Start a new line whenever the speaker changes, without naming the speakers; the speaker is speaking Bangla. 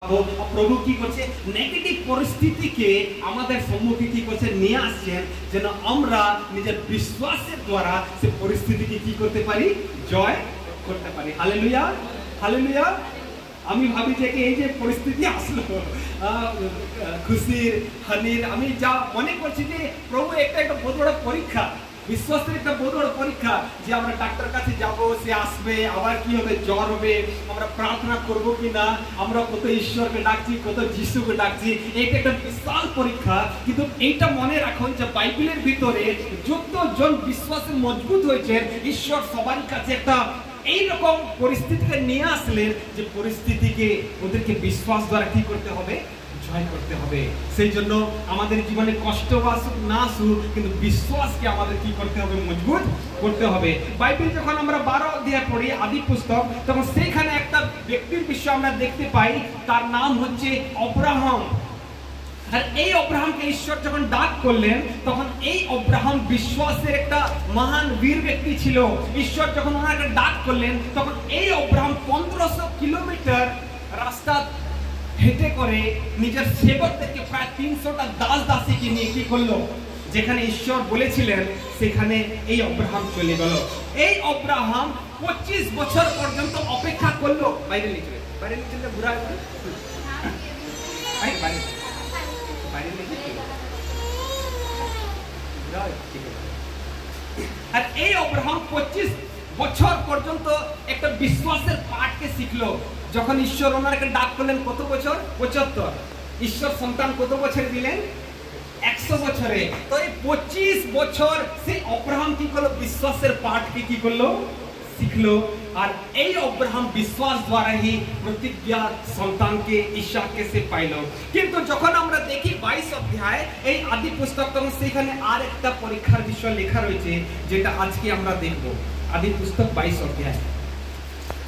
প্রভু কি করছে নেগেটিভ পরিস্থিতিকে আমাদের সম্মুখে কি করছে নিয়ে আসছেন যেন আমরা নিজের বিশ্বাসের দ্বারা সে পরিস্থিতিকে কি করতে পারি জয় করতে পারি। Hallelujah hallelujah. আমি ভাবি যে এই যে পরিস্থিতি আসলো খুশির হানির, আমি যা মনে করছি যে প্রভু একটা বহুত বড় পরীক্ষা, বিশ্বাসের একটা বহুত বড় পরীক্ষা যে আমরা ডাক্তার কাছে যাব, সে আসবে, আবার কি হবে, জ্বর হবে, আমরা প্রার্থনা করব কিনা, আমরা কত ঈশ্বরকে ডাকছি, কত যিশুকে ডাকছি, এটা একটা বিশাল পরীক্ষা। কিন্তু এইটা মনে রাখুন যে বাইবেলের ভিতরে যতজন বিশ্বাসে মজবুত হয়েছে ঈশ্বর সবার কাছে একটা এইরকম পরিস্থিতিকে নিয়ে আসলেন যে পরিস্থিতিকে ওদেরকে বিশ্বাস দ্বারা কি করতে হবে, জয় করতে হবে। সেই জন্য আমাদের জীবনে কষ্ট আসুক না আসুক, কিন্তু বিশ্বাসকে আমাদের কি করতে হবে, মজবুত করতে হবে। বাইবেল যখন আমরা 12 অধ্যায় পড়ি আদি পুস্তক, তখন সেইখানে একটা ব্যক্তির বিষয় আমরা দেখতে পাই, তার নাম হচ্ছে অব্রাহাম। আর এই অব্রাহামকে ঈশ্বর যখন ডাক করলেন, তখন এই অব্রাহাম বিশ্বাসের একটা মহান বীর ব্যক্তি ছিল। ঈশ্বর যখন ওনাকে ডাক করলেন, তখন এই অব্রাহাম 1500 কিলোমিটার রাস্তা হেঁটে করে নিজের সেবকদেরকে প্রায় 300টা দাস দাসীকে নিয়ে কি করলো, যেখানে ঈশ্বর বলেছিলেন সেখানে এই অব্রাহাম চলে গেল। এই অব্রাহাম 25 বছর পর্যন্ত অপেক্ষা করলো। বাইরে নিচে বাইরে নিচে বুড়া আর এই অব্রাহাম 25 বছর পর্যন্ত একটা বিশ্বাসের পাঠকে শিখলো। যখন ঈশ্বর ওনাকে ডাক করলেন কত বছর, 75। ঈশ্বর সন্তান কত বছরে দিলেন, 100 বছরে। তো এই 25 বছর সেই অব্রাহাম কি করলো, বিশ্বাসের পাঠকে কি করলো, শিখলো। আর এই অব্রাহাম বিশ্বাস দ্বারাই প্রতিজ্ঞা সন্তানকে ইসাককে সে পাইল। কিন্তু যখন আমরা দেখি 22 অধ্যায় এই আদি পুস্তক, তখন সেখানে আর একটা পরীক্ষার বিষয় লেখা রয়েছে, যেটা আজকে আমরা দেখব। আদি পুস্তক 22 অধ্যায়।